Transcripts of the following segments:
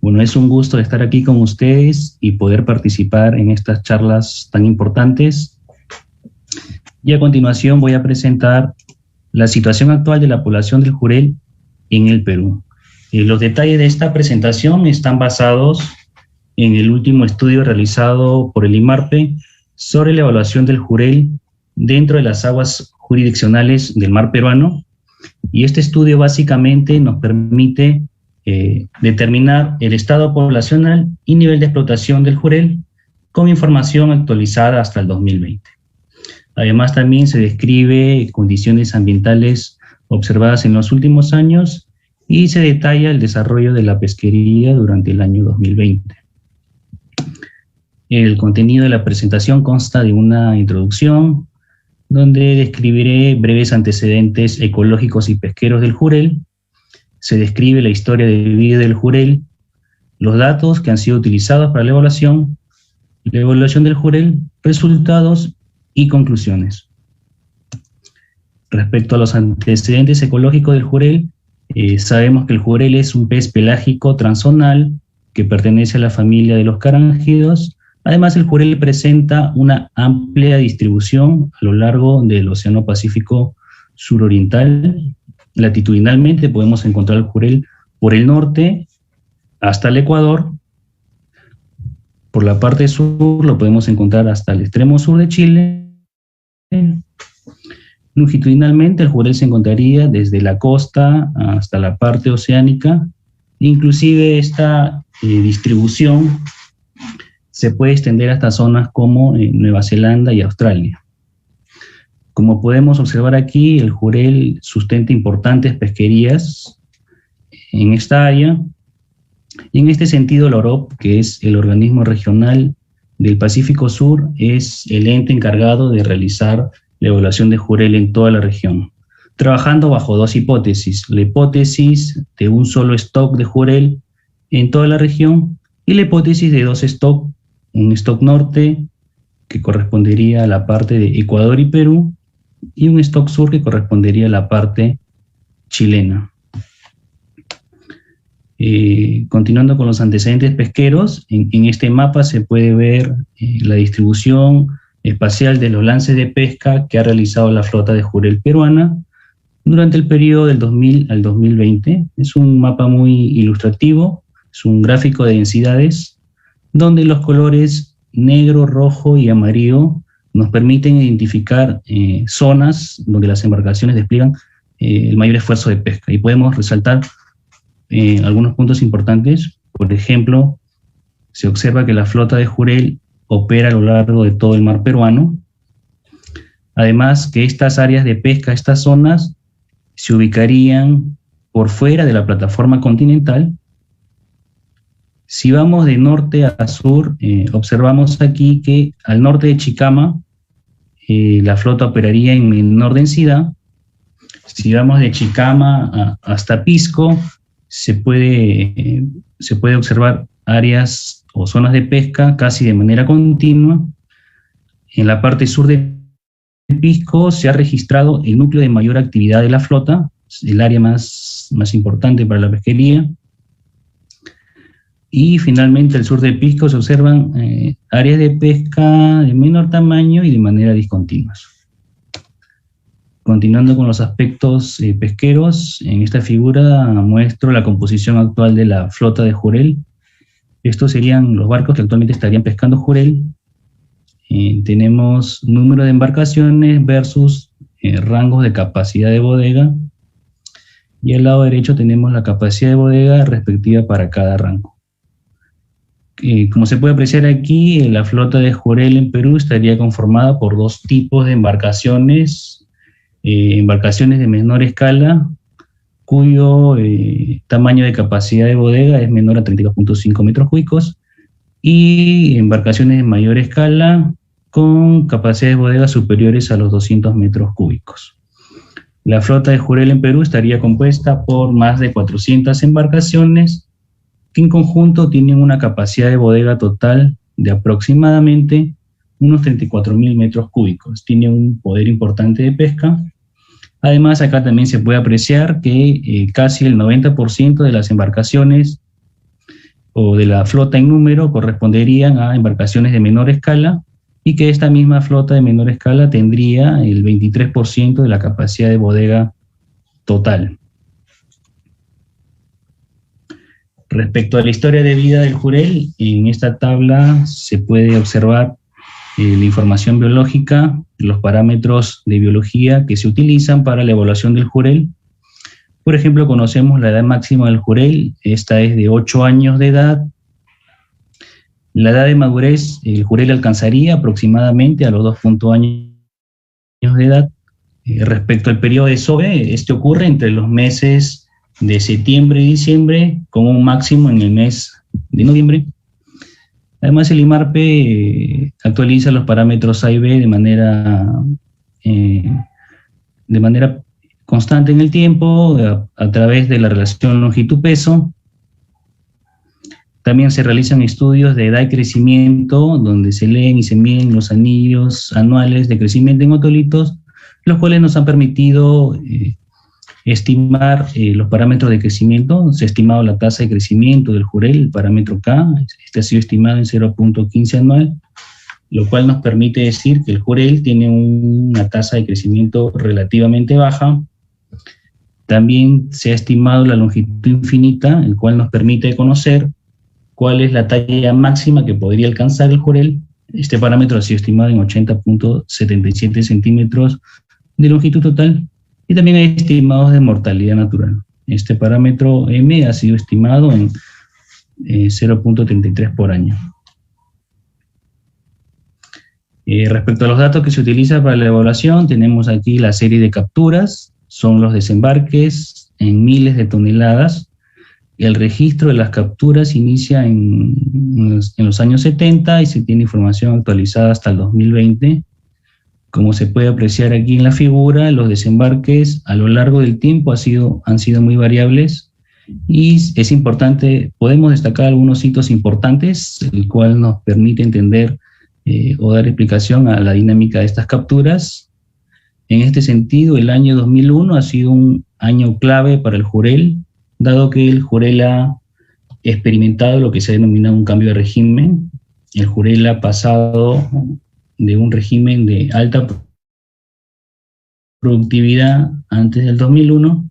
Bueno, es un gusto estar aquí con ustedes y poder participar en estas charlas tan importantes. Y a continuación voy a presentar la situación actual de la población del jurel en el Perú. Los detalles de esta presentación están basados en el último estudio realizado por el IMARPE sobre la evaluación del jurel dentro de las aguas jurisdiccionales del mar peruano. Y este estudio básicamente nos permite determinar el estado poblacional y nivel de explotación del jurel con información actualizada hasta el 2020. Además, también se describe condiciones ambientales observadas en los últimos años y se detalla el desarrollo de la pesquería durante el año 2020. El contenido de la presentación consta de una introducción, donde describiré breves antecedentes ecológicos y pesqueros del jurel. Se describe la historia de vida del jurel, los datos que han sido utilizados para la evaluación del jurel, resultados y conclusiones. Respecto a los antecedentes ecológicos del jurel, sabemos que el jurel es un pez pelágico transzonal que pertenece a la familia de los carángidos. Además, el jurel presenta una amplia distribución a lo largo del Océano Pacífico suroriental. Latitudinalmente podemos encontrar el jurel por el norte hasta el Ecuador. Por la parte sur lo podemos encontrar hasta el extremo sur de Chile. Longitudinalmente el jurel se encontraría desde la costa hasta la parte oceánica. Inclusive esta distribución se puede extender hasta zonas como Nueva Zelanda y Australia. Como podemos observar aquí, el jurel sustenta importantes pesquerías en esta área. Y en este sentido, la OROP, que es el organismo regional del Pacífico Sur, es el ente encargado de realizar la evaluación de jurel en toda la región, trabajando bajo dos hipótesis: la hipótesis de un solo stock de jurel en toda la región y la hipótesis de dos stocks, un stock norte que correspondería a la parte de Ecuador y Perú y un stock sur que correspondería a la parte chilena. Continuando con los antecedentes pesqueros, en este mapa se puede ver la distribución espacial de los lances de pesca que ha realizado la flota de jurel peruana durante el periodo del 2000 al 2020. Es un mapa muy ilustrativo, es un gráfico de densidades donde los colores negro, rojo y amarillo nos permiten identificar zonas donde las embarcaciones despliegan el mayor esfuerzo de pesca. Y podemos resaltar algunos puntos importantes. Por ejemplo, se observa que la flota de jurel opera a lo largo de todo el mar peruano. Además, que estas áreas de pesca, estas zonas, se ubicarían por fuera de la plataforma continental. Si vamos de norte a sur, observamos aquí que al norte de Chicama la flota operaría en menor densidad. Si vamos de Chicama hasta Pisco, se puede observar áreas o zonas de pesca casi de manera continua. En la parte sur de Pisco se ha registrado el núcleo de mayor actividad de la flota, el área más importante para la pesquería. Y finalmente al sur de Pisco se observan áreas de pesca de menor tamaño y de manera discontinuas. Continuando con los aspectos pesqueros, en esta figura muestro la composición actual de la flota de jurel. Estos serían los barcos que actualmente estarían pescando jurel. Tenemos número de embarcaciones versus rangos de capacidad de bodega. Y al lado derecho tenemos la capacidad de bodega respectiva para cada rango. Como se puede apreciar aquí, la flota de jurel en Perú estaría conformada por dos tipos de embarcaciones. Embarcaciones de menor escala, cuyo tamaño de capacidad de bodega es menor a 32.5 metros cúbicos, y embarcaciones de mayor escala con capacidades de bodega superiores a los 200 metros cúbicos. La flota de jurel en Perú estaría compuesta por más de 400 embarcaciones que en conjunto tienen una capacidad de bodega total de aproximadamente unos 34.000 metros cúbicos. Tiene un poder importante de pesca. Además, acá también se puede apreciar que casi el 90% de las embarcaciones o de la flota en número corresponderían a embarcaciones de menor escala, y que esta misma flota de menor escala tendría el 23% de la capacidad de bodega total. Respecto a la historia de vida del jurel, en esta tabla se puede observar la información biológica, los parámetros de biología que se utilizan para la evaluación del jurel. Por ejemplo, conocemos la edad máxima del jurel, esta es de 8 años de edad. La edad de madurez, el jurel alcanzaría aproximadamente a los 2 años de edad. Respecto al periodo de SOVE, este ocurre entre los meses de septiembre y diciembre, con un máximo en el mes de noviembre. Además, el IMARPE actualiza los parámetros A y B de manera constante en el tiempo, a través de la relación longitud-peso. También se realizan estudios de edad y crecimiento, donde se leen y se miden los anillos anuales de crecimiento en otolitos, los cuales nos han permitido estimar los parámetros de crecimiento. Se ha estimado la tasa de crecimiento del jurel, el parámetro K, este ha sido estimado en 0.15 anual, lo cual nos permite decir que el jurel tiene una tasa de crecimiento relativamente baja. También se ha estimado la longitud infinita, el cual nos permite conocer cuál es la talla máxima que podría alcanzar el jurel. Este parámetro ha sido estimado en 80.77 centímetros de longitud total. Y también hay estimados de mortalidad natural. Este parámetro M ha sido estimado en 0.33 por año. Respecto a los datos que se utilizan para la evaluación, tenemos aquí la serie de capturas, son los desembarques en miles de toneladas. El registro de las capturas inicia en los años 70 y se tiene información actualizada hasta el 2020. Como se puede apreciar aquí en la figura, los desembarques a lo largo del tiempo han sido muy variables, y es importante, podemos destacar algunos hitos importantes, el cual nos permite entender o dar explicación a la dinámica de estas capturas. En este sentido, el año 2001 ha sido un año clave para el jurel, dado que el jurel ha experimentado lo que se ha denominado un cambio de régimen. El jurel ha pasado de un régimen de alta productividad antes del 2001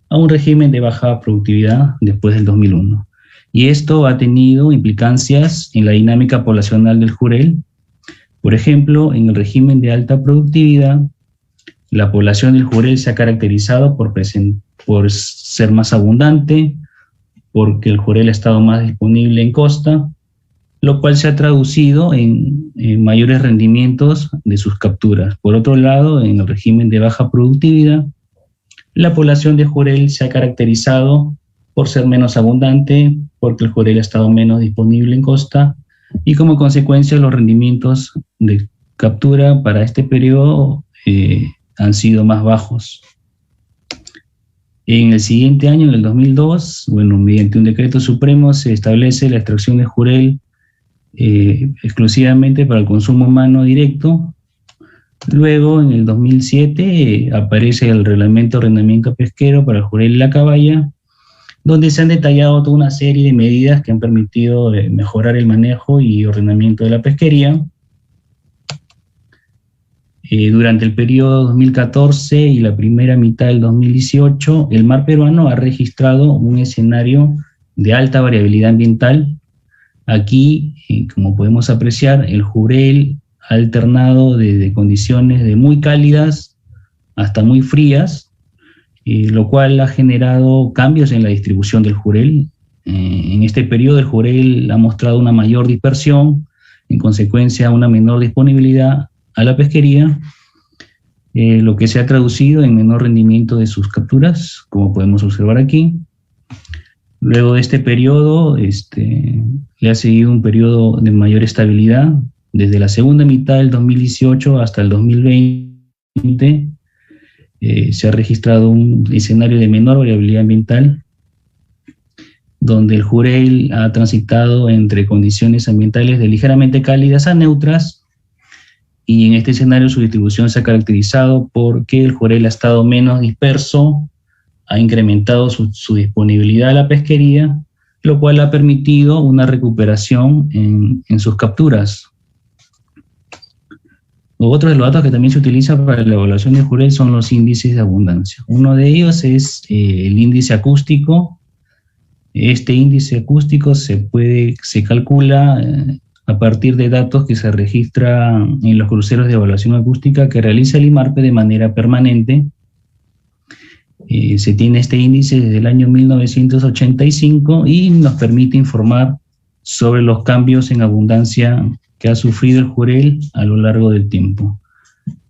a un régimen de baja productividad después del 2001. Y esto ha tenido implicancias en la dinámica poblacional del jurel. Por ejemplo, en el régimen de alta productividad, la población del jurel se ha caracterizado por ser más abundante, porque el jurel ha estado más disponible en costa, lo cual se ha traducido en mayores rendimientos de sus capturas. Por otro lado, en el régimen de baja productividad, la población de jurel se ha caracterizado por ser menos abundante, porque el jurel ha estado menos disponible en costa, y como consecuencia los rendimientos de captura para este periodo han sido más bajos. En el siguiente año, en el 2002, mediante un decreto supremo se establece la extracción de jurel exclusivamente para el consumo humano directo. Luego, en el 2007, aparece el Reglamento de Arrendamiento Pesquero para el jurel y la caballa, donde se han detallado toda una serie de medidas que han permitido mejorar el manejo y ordenamiento de la pesquería. Durante el periodo 2014 y la primera mitad del 2018, el mar peruano ha registrado un escenario de alta variabilidad ambiental. Aquí, como podemos apreciar, el jurel ha alternado desde condiciones de muy cálidas hasta muy frías, lo cual ha generado cambios en la distribución del jurel. En este periodo el jurel ha mostrado una mayor dispersión, en consecuencia una menor disponibilidad a la pesquería, lo que se ha traducido en menor rendimiento de sus capturas, como podemos observar aquí. Luego de este periodo, le ha seguido un periodo de mayor estabilidad. Desde la segunda mitad del 2018 hasta el 2020, se ha registrado un escenario de menor variabilidad ambiental, donde el jurel ha transitado entre condiciones ambientales de ligeramente cálidas a neutras, y en este escenario su distribución se ha caracterizado porque el jurel ha estado menos disperso, ha incrementado su disponibilidad a la pesquería, lo cual ha permitido una recuperación en sus capturas. Otro de los datos que también se utiliza para la evaluación de jurel son los índices de abundancia. Uno de ellos es el índice acústico. Este índice acústico se calcula a partir de datos que se registran en los cruceros de evaluación acústica que realiza el IMARPE de manera permanente. Se tiene este índice desde el año 1985 y nos permite informar sobre los cambios en abundancia que ha sufrido el jurel a lo largo del tiempo.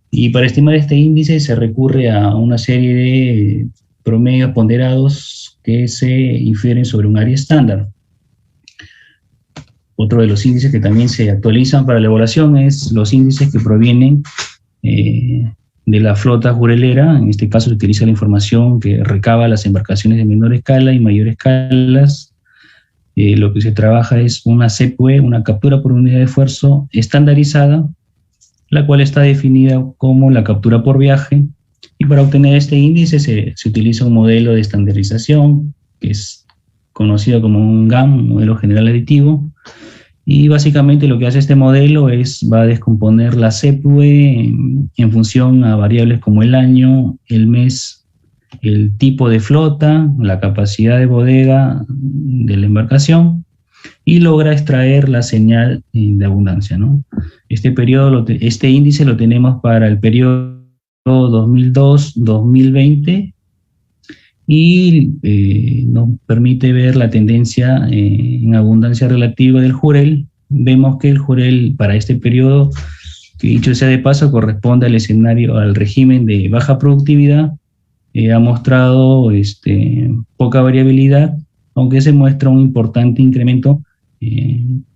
Y para estimar este índice se recurre a una serie de promedios ponderados que se infieren sobre un área estándar. Otro de los índices que también se actualizan para la evaluación es los índices que provienen de la flota jurelera. En este caso se utiliza la información que recaba las embarcaciones de menor escala y mayor escalas. Lo que se trabaja es una CPUE, una captura por unidad de esfuerzo estandarizada, la cual está definida como la captura por viaje. Y para obtener este índice se utiliza un modelo de estandarización, que es conocido como un GAM, un modelo general aditivo. Y básicamente lo que hace este modelo va a descomponer la CPUE en función a variables como el año, el mes, el tipo de flota, la capacidad de bodega de la embarcación, y logra extraer la señal de abundancia, ¿no? Este índice lo tenemos para el periodo 2002-2020 y nos permite ver la tendencia en abundancia relativa del jurel. Vemos que el jurel para este periodo, que dicho sea de paso, corresponde al escenario, al régimen de baja productividad. Ha mostrado poca variabilidad, aunque se muestra un importante incremento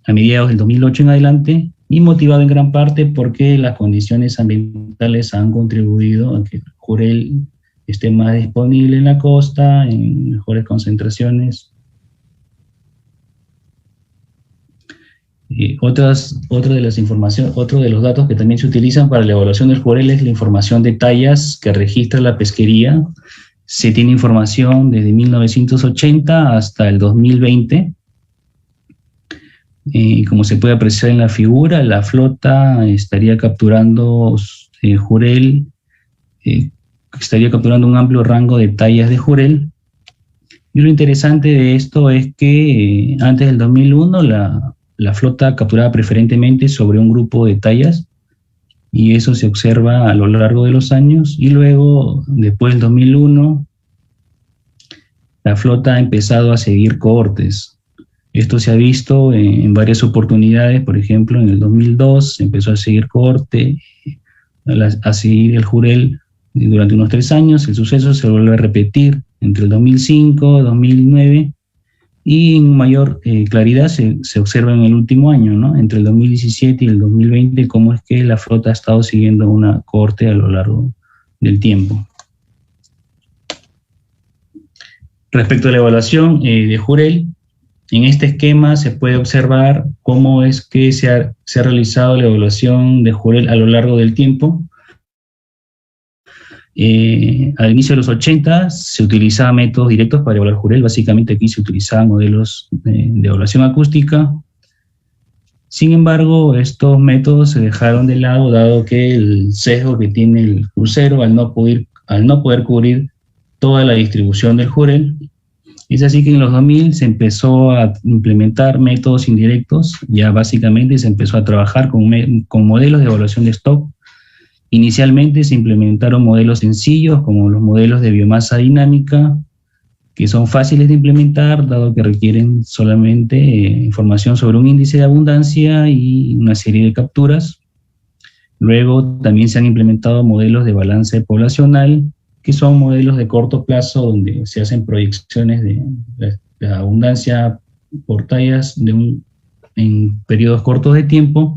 a mediados del 2008 en adelante, y motivado en gran parte porque las condiciones ambientales han contribuido a que el jurel esté más disponible en la costa, en mejores concentraciones. Otro de los datos que también se utilizan para la evaluación del jurel es la información de tallas que registra la pesquería. Se tiene información desde 1980 hasta el 2020. Como se puede apreciar en la figura, la flota estaría capturando jurel, estaría capturando un amplio rango de tallas de jurel. Y lo interesante de esto es que antes del 2001 la flota capturaba preferentemente sobre un grupo de tallas, y eso se observa a lo largo de los años, y luego, después del 2001, la flota ha empezado a seguir cohortes. Esto se ha visto en varias oportunidades. Por ejemplo, en el 2002 empezó a seguir cohorte, a seguir el jurel durante unos 3 años. El suceso se vuelve a repetir entre el 2005 y 2009, y en mayor claridad se observa en el último año, ¿no? Entre el 2017 y el 2020, cómo es que la flota ha estado siguiendo una cohorte a lo largo del tiempo. Respecto a la evaluación de jurel, en este esquema se puede observar cómo es que se ha realizado la evaluación de jurel a lo largo del tiempo. Al inicio de los 80 se utilizaban métodos directos para evaluar jurel. Básicamente aquí se utilizaban modelos de evaluación acústica. Sin embargo, estos métodos se dejaron de lado, dado que el sesgo que tiene el crucero al no poder cubrir toda la distribución del jurel. Es así que en los 2000 se empezó a implementar métodos indirectos. Ya básicamente se empezó a trabajar con modelos de evaluación de stock. Inicialmente se implementaron modelos sencillos, como los modelos de biomasa dinámica, que son fáciles de implementar, dado que requieren solamente información sobre un índice de abundancia y una serie de capturas. Luego también se han implementado modelos de balance poblacional, que son modelos de corto plazo, donde se hacen proyecciones de la abundancia por tallas en periodos cortos de tiempo.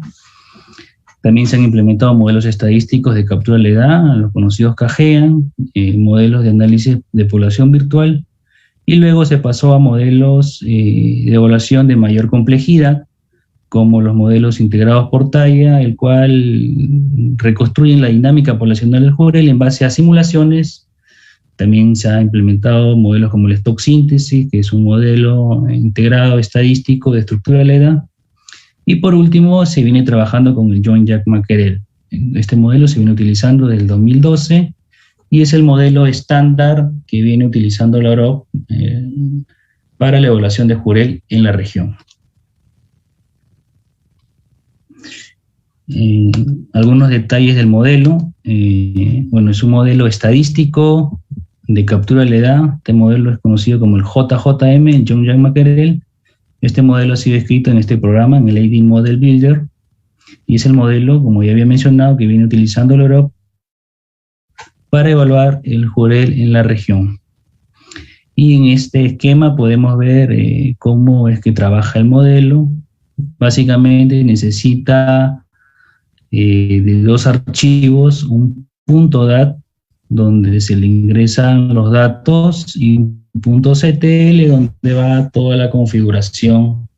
También se han implementado modelos estadísticos de captura de la edad, los conocidos CAGEAN, modelos de análisis de población virtual, y luego se pasó a modelos de evaluación de mayor complejidad, como los modelos integrados por talla, el cual reconstruyen la dinámica poblacional del jurel en base a simulaciones También se ha implementado modelos como el Stock Synthesis, que es un modelo integrado estadístico de estructura de la edad. Y por último, se viene trabajando con el Jones-Jack-Mackerel. Este modelo se viene utilizando desde el 2012 y es el modelo estándar que viene utilizando la OROP para la evaluación de jurel en la región. Algunos detalles del modelo. Bueno, es un modelo estadístico de captura de la edad. Este modelo es conocido como el JJM, el Jones-Jack-Mackerel. Este modelo ha sido escrito en este programa, en el AD Model Builder, y es el modelo, como ya había mencionado, que viene utilizando la OROP para evaluar el jurel en la región. Y en este esquema podemos ver cómo es que trabaja el modelo. Básicamente necesita de dos archivos, un .dat, donde se le ingresan los datos, y un .ctl, donde va toda la configuración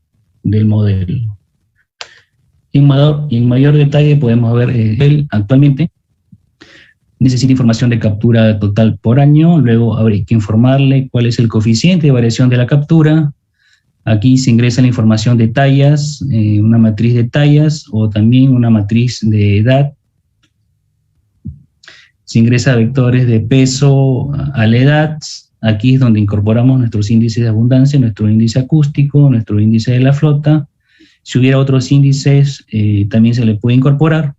del modelo. En mayor detalle podemos ver él actualmente necesita información de captura total por año. Luego habría que informarle cuál es el coeficiente de variación de la captura. Aquí se ingresa la información de tallas, una matriz de tallas o también una matriz de edad. Se ingresa vectores de peso a la edad. Aquí es donde incorporamos nuestros índices de abundancia, nuestro índice acústico, nuestro índice de la flota. Si hubiera otros índices, también se le puede incorporar.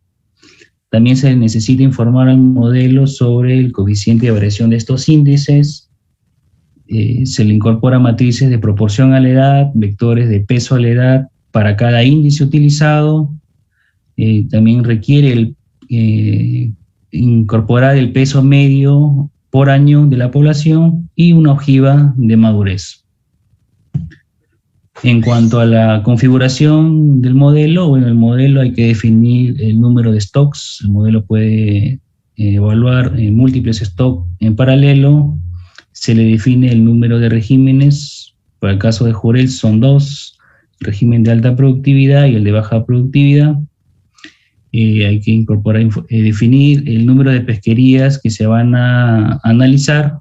También se necesita informar al modelo sobre el coeficiente de variación de estos índices. Se le incorpora matrices de proporción a la edad, vectores de peso a la edad para cada índice utilizado. También requiere incorporar el peso medio por año de la población y una ojiva de madurez. En cuanto a la configuración del modelo, bueno, el modelo hay que definir el número de stocks. El modelo puede evaluar múltiples stocks en paralelo. Se le define el número de regímenes. Para el caso de jurel son dos: el régimen de alta productividad y el de baja productividad. Hay que incorporar, definir el número de pesquerías que se van a analizar.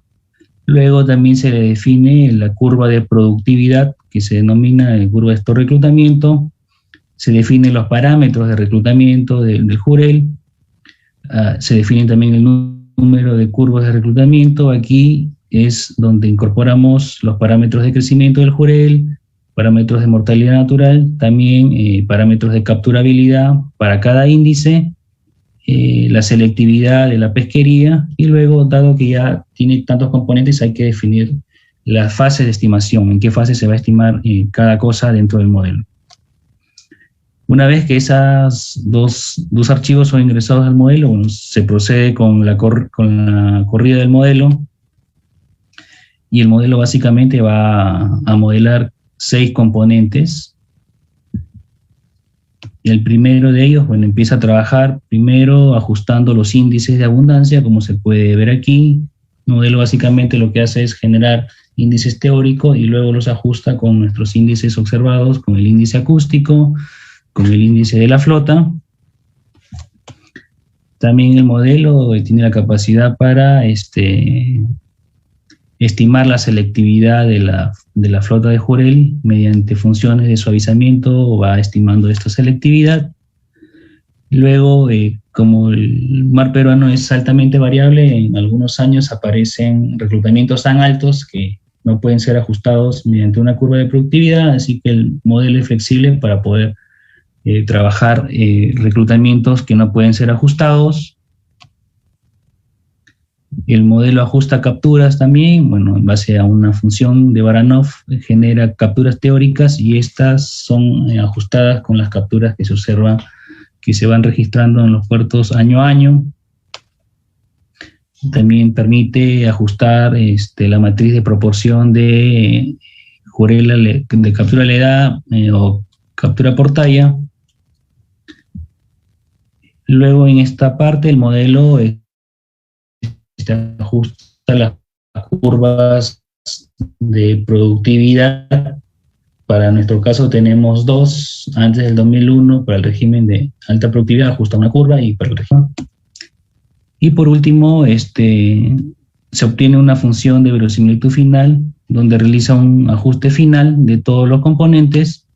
Luego también se le define la curva de productividad, que se denomina curva de stock reclutamiento. Se definen los parámetros de reclutamiento del jurel. Se define también el número de curvas de reclutamiento. Aquí es donde incorporamos los parámetros de crecimiento del jurel, parámetros de mortalidad natural, también parámetros de capturabilidad para cada índice, la selectividad de la pesquería, y luego, dado que ya tiene tantos componentes, hay que definir las fases de estimación, en qué fase se va a estimar cada cosa dentro del modelo. Una vez que esos dos archivos son ingresados al modelo, bueno, se procede con la corrida del modelo, y el modelo básicamente va a modelar 6 componentes. El primero de ellos, bueno, empieza a trabajar primero ajustando los índices de abundancia, como se puede ver aquí. El modelo básicamente lo que hace es generar índices teóricos y luego los ajusta con nuestros índices observados, con el índice acústico, con el índice de la flota. También el modelo tiene la capacidad para estimar la selectividad de la flota de jurel mediante funciones de suavizamiento, va estimando esta selectividad. Luego, como el mar peruano es altamente variable, en algunos años aparecen reclutamientos tan altos que no pueden ser ajustados mediante una curva de productividad, así que el modelo es flexible para poder trabajar reclutamientos que no pueden ser ajustados. El modelo ajusta capturas también, bueno, en base a una función de Baranov, genera capturas teóricas y estas son ajustadas con las capturas que se observan, que se van registrando en los puertos año a año. También permite ajustar la matriz de proporción de jurel de captura de la edad o captura por talla. Luego, en esta parte, el modelo ajusta las curvas de productividad. Para nuestro caso tenemos 2, antes del 2001 para el régimen de alta productividad ajusta una curva y para el régimen. Y por último, se obtiene una función de verosimilitud final, donde realiza un ajuste final de todos los componentes,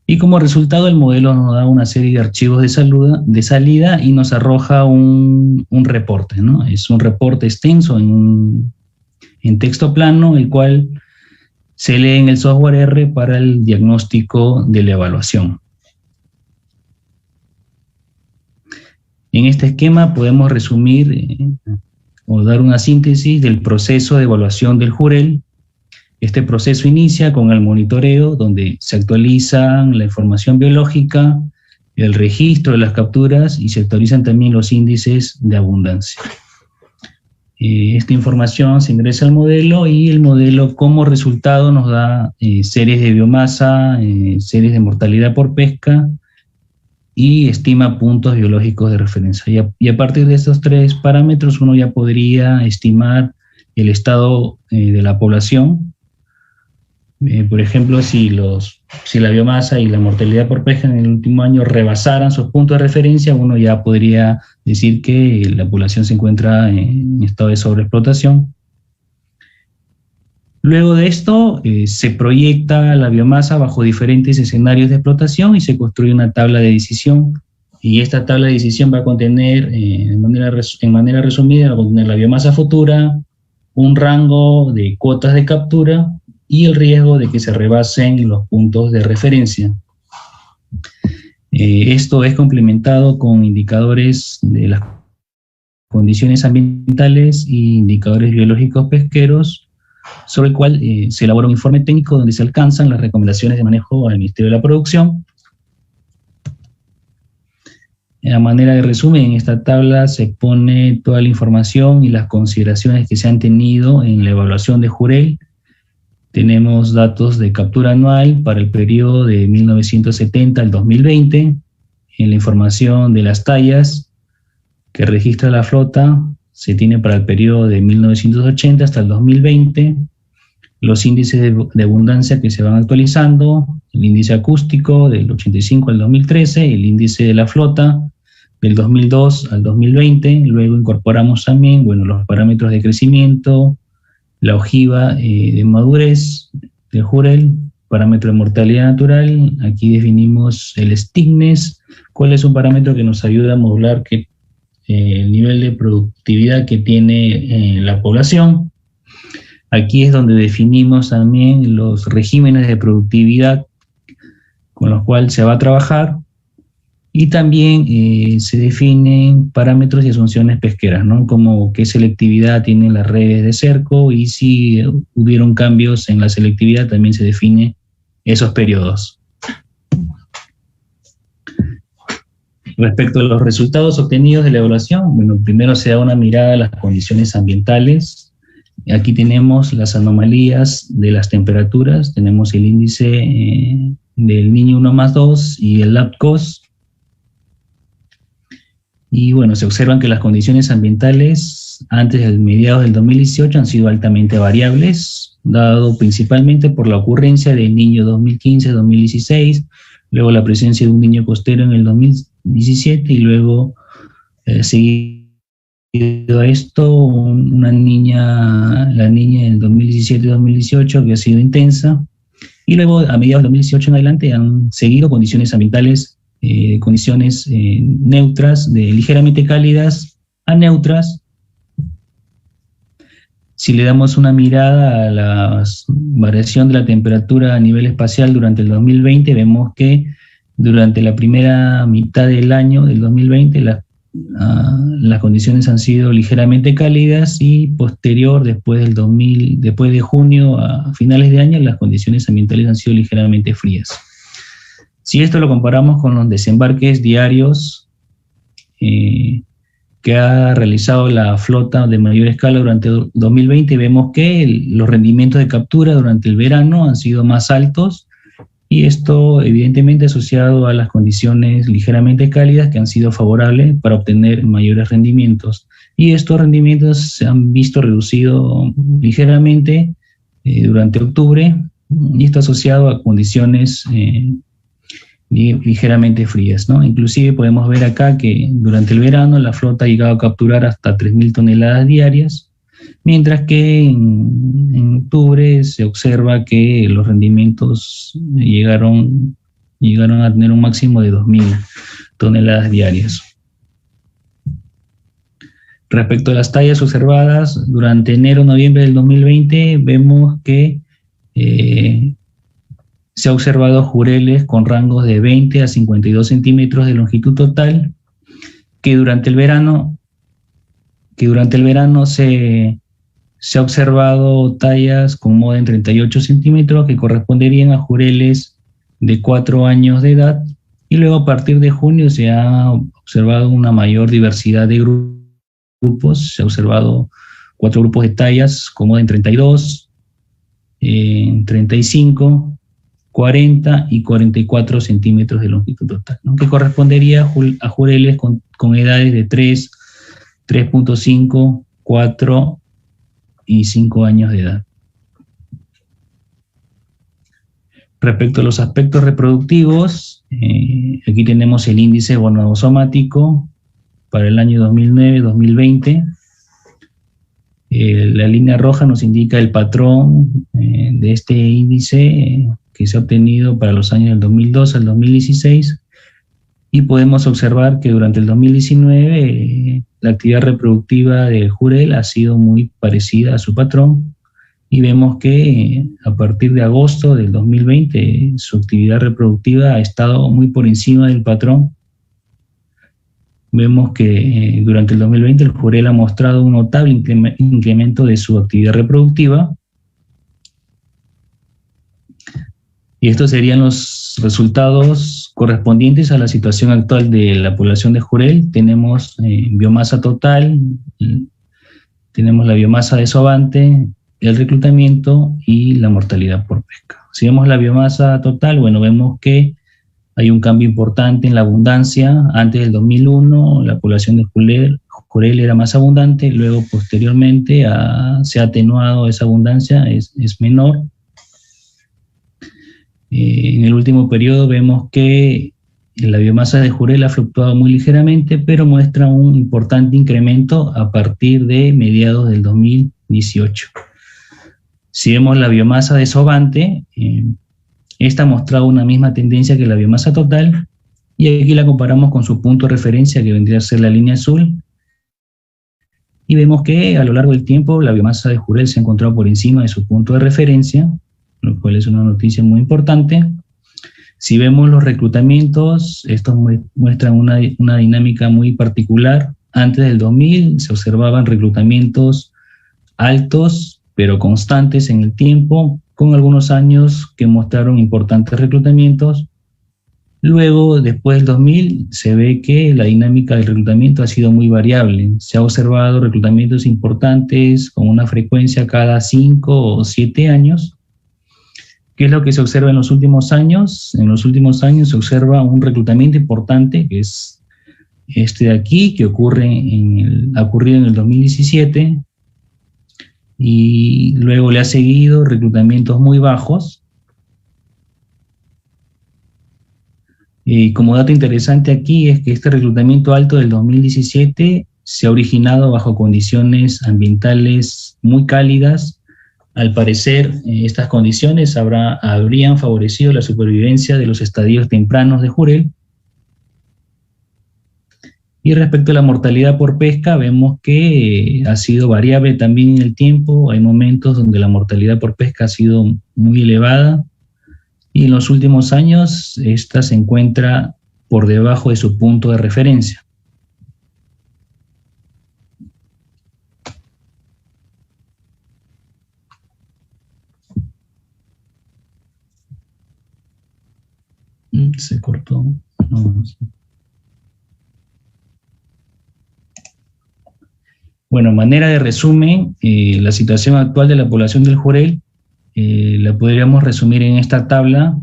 y como resultado el modelo nos da una serie de archivos de salida y nos arroja un reporte, ¿no? Es un reporte extenso en texto plano, el cual se lee en el software R para el diagnóstico de la evaluación. En este esquema podemos resumir o dar una síntesis del proceso de evaluación del Jurel. Este proceso inicia con el monitoreo, donde se actualizan la información biológica, el registro de las capturas y se actualizan también los índices de abundancia. Esta información se ingresa al modelo y el modelo como resultado nos da series de biomasa, series de mortalidad por pesca y estima puntos biológicos de referencia. Y a partir de estos tres parámetros uno ya podría estimar el estado de la población. Por ejemplo, si la biomasa y la mortalidad por pesca en el último año rebasaran sus puntos de referencia, uno ya podría decir que la población se encuentra en estado de sobreexplotación. Luego de esto, se proyecta la biomasa bajo diferentes escenarios de explotación y se construye una tabla de decisión. Y esta tabla de decisión va a contener, en manera resumida, va a contener la biomasa futura, un rango de cuotas de captura y el riesgo de que se rebasen los puntos de referencia. Esto es complementado con indicadores de las condiciones ambientales e indicadores biológicos pesqueros, sobre el cual se elabora un informe técnico donde se alcanzan las recomendaciones de manejo al Ministerio de la Producción. A manera de resumen, en esta tabla se pone toda la información y las consideraciones que se han tenido en la evaluación de Jurel. Tenemos datos de captura anual para el periodo de 1970 al 2020, en la información de las tallas que registra la flota se tiene para el periodo de 1980 hasta el 2020, los índices de abundancia que se van actualizando, el índice acústico del 85 al 2013, el índice de la flota del 2002 al 2020, luego incorporamos también, los parámetros de crecimiento, la ojiva de madurez del Jurel, parámetro de mortalidad natural, aquí definimos el STIGNES, cuál es un parámetro que nos ayuda a modular el nivel de productividad que tiene la población. Aquí es donde definimos también los regímenes de productividad con los cuales se va a trabajar. Y también se definen parámetros y asunciones pesqueras, ¿no? Como qué selectividad tienen las redes de cerco y si hubieron cambios en la selectividad también se define esos periodos. Respecto a los resultados obtenidos de la evaluación, primero se da una mirada a las condiciones ambientales. Aquí tenemos las anomalías de las temperaturas, tenemos el índice del Niño 1+2 y el LAPCOS. Y se observan que las condiciones ambientales antes del mediados del 2018 han sido altamente variables, dado principalmente por la ocurrencia del Niño 2015-2016, luego la presencia de un niño costero en el 2017 y luego, seguido a esto, la niña en 2017-2018 que ha sido intensa, y luego a mediados del 2018 en adelante han seguido condiciones ambientales condiciones neutras, de ligeramente cálidas a neutras. Si le damos una mirada a la variación de la temperatura a nivel espacial durante el 2020, vemos que durante la primera mitad del año del 2020 las condiciones han sido ligeramente cálidas y posterior, después de junio a finales de año, las condiciones ambientales han sido ligeramente frías. Si esto lo comparamos con los desembarques diarios que ha realizado la flota de mayor escala durante 2020, vemos que los rendimientos de captura durante el verano han sido más altos y esto evidentemente asociado a las condiciones ligeramente cálidas que han sido favorables para obtener mayores rendimientos. Y estos rendimientos se han visto reducidos ligeramente durante octubre y está asociado a condiciones ligeramente frías, ¿no? Inclusive podemos ver acá que durante el verano la flota ha llegado a capturar hasta 3.000 toneladas diarias, mientras que en octubre se observa que los rendimientos llegaron a tener un máximo de 2.000 toneladas diarias. Respecto a las tallas observadas, durante enero-noviembre del 2020 vemos que se ha observado jureles con rangos de 20 a 52 centímetros de longitud total, que durante el verano se ha observado tallas con moda en 38 centímetros que corresponderían a jureles de 4 años de edad, y luego a partir de junio se ha observado una mayor diversidad de grupos. Se ha observado 4 grupos de tallas con moda en 32, 35, 40 y 44 centímetros de longitud total, ¿no? Que correspondería a jureles con edades de 3, 3.5, 4 y 5 años de edad. Respecto a los aspectos reproductivos, aquí tenemos el índice gonadosomático para el año 2009-2020. La línea roja nos indica el patrón de este índice que se ha obtenido para los años del 2002 al 2016, y podemos observar que durante el 2019 la actividad reproductiva del jurel ha sido muy parecida a su patrón, y vemos que a partir de agosto del 2020 su actividad reproductiva ha estado muy por encima del patrón. Vemos que durante el 2020 el jurel ha mostrado un notable incremento de su actividad reproductiva, y estos serían los resultados correspondientes a la situación actual de la población de jurel. Tenemos biomasa total, tenemos la biomasa desovante, el reclutamiento y la mortalidad por pesca. Si vemos la biomasa total, bueno, vemos que hay un cambio importante en la abundancia. Antes del 2001 la población de jurel era más abundante, luego posteriormente se ha atenuado esa abundancia, es menor. En el último periodo vemos que la biomasa de jurel ha fluctuado muy ligeramente, pero muestra un importante incremento a partir de mediados del 2018. Si vemos la biomasa desovante, esta ha mostrado una misma tendencia que la biomasa total, y aquí la comparamos con su punto de referencia, que vendría a ser la línea azul, y vemos que a lo largo del tiempo la biomasa de jurel se ha encontrado por encima de su punto de referencia, lo cual es una noticia muy importante. Si vemos los reclutamientos, estos muestran una dinámica muy particular. Antes del 2000 se observaban reclutamientos altos, pero constantes en el tiempo, con algunos años que mostraron importantes reclutamientos. Luego, después del 2000, se ve que la dinámica del reclutamiento ha sido muy variable. Se ha observado reclutamientos importantes con una frecuencia cada 5 o 7 años. ¿Qué es lo que se observa en los últimos años? En los últimos años se observa un reclutamiento importante, que es este de aquí, que ha ocurrido en el 2017, y luego le ha seguido reclutamientos muy bajos. Y como dato interesante aquí es que este reclutamiento alto del 2017 se ha originado bajo condiciones ambientales muy cálidas. Al parecer, estas condiciones habrían favorecido la supervivencia de los estadios tempranos de jurel. Y respecto a la mortalidad por pesca, vemos que ha sido variable también en el tiempo. Hay momentos donde la mortalidad por pesca ha sido muy elevada, y en los últimos años esta se encuentra por debajo de su punto de referencia. Se cortó. No sé. Bueno, manera de resumen, la situación actual de la población del jurel la podríamos resumir en esta tabla,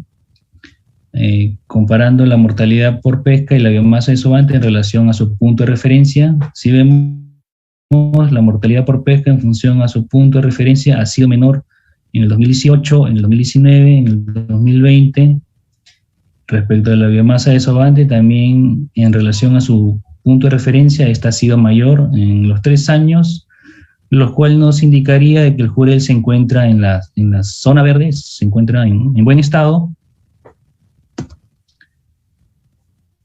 comparando la mortalidad por pesca y la biomasa desovante en relación a su punto de referencia. Si vemos la mortalidad por pesca en función a su punto de referencia ha sido menor en el 2018, en el 2019, en el 2020. Respecto a la biomasa desovante, también en relación a su punto de referencia, esta ha sido mayor en los 3 años, lo cual nos indicaría de que el jurel se encuentra en la zona verde, se encuentra en buen estado.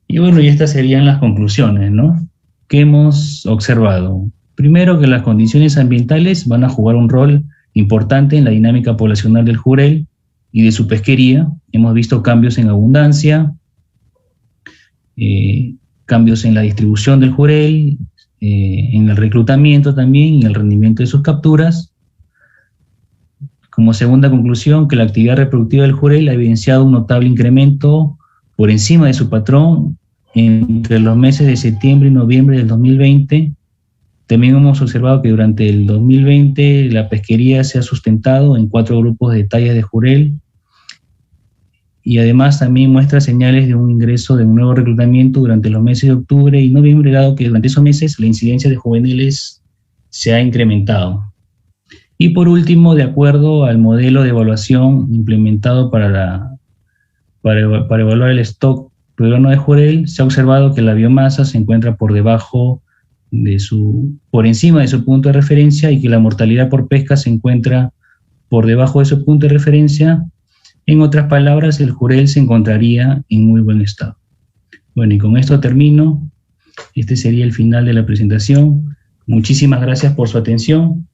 Y bueno, y estas serían las conclusiones, ¿no?, que hemos observado. Primero, que las condiciones ambientales van a jugar un rol importante en la dinámica poblacional del jurel y de su pesquería. Hemos visto cambios en abundancia, cambios en la distribución del jurel, en el reclutamiento también y el rendimiento de sus capturas. Como segunda conclusión, que la actividad reproductiva del jurel ha evidenciado un notable incremento por encima de su patrón entre los meses de septiembre y noviembre del 2020. También hemos observado que durante el 2020 la pesquería se ha sustentado en 4 grupos de tallas de jurel, y además también muestra señales de un ingreso de un nuevo reclutamiento durante los meses de octubre y noviembre, dado que durante esos meses la incidencia de juveniles se ha incrementado. Y por último, de acuerdo al modelo de evaluación implementado para evaluar el stock peruano de jurel, se ha observado que la biomasa se encuentra por encima de su punto de referencia, y que la mortalidad por pesca se encuentra por debajo de su punto de referencia. En otras palabras, el jurel se encontraría en muy buen estado. Bueno, y con esto termino. Este sería el final de la presentación. Muchísimas gracias por su atención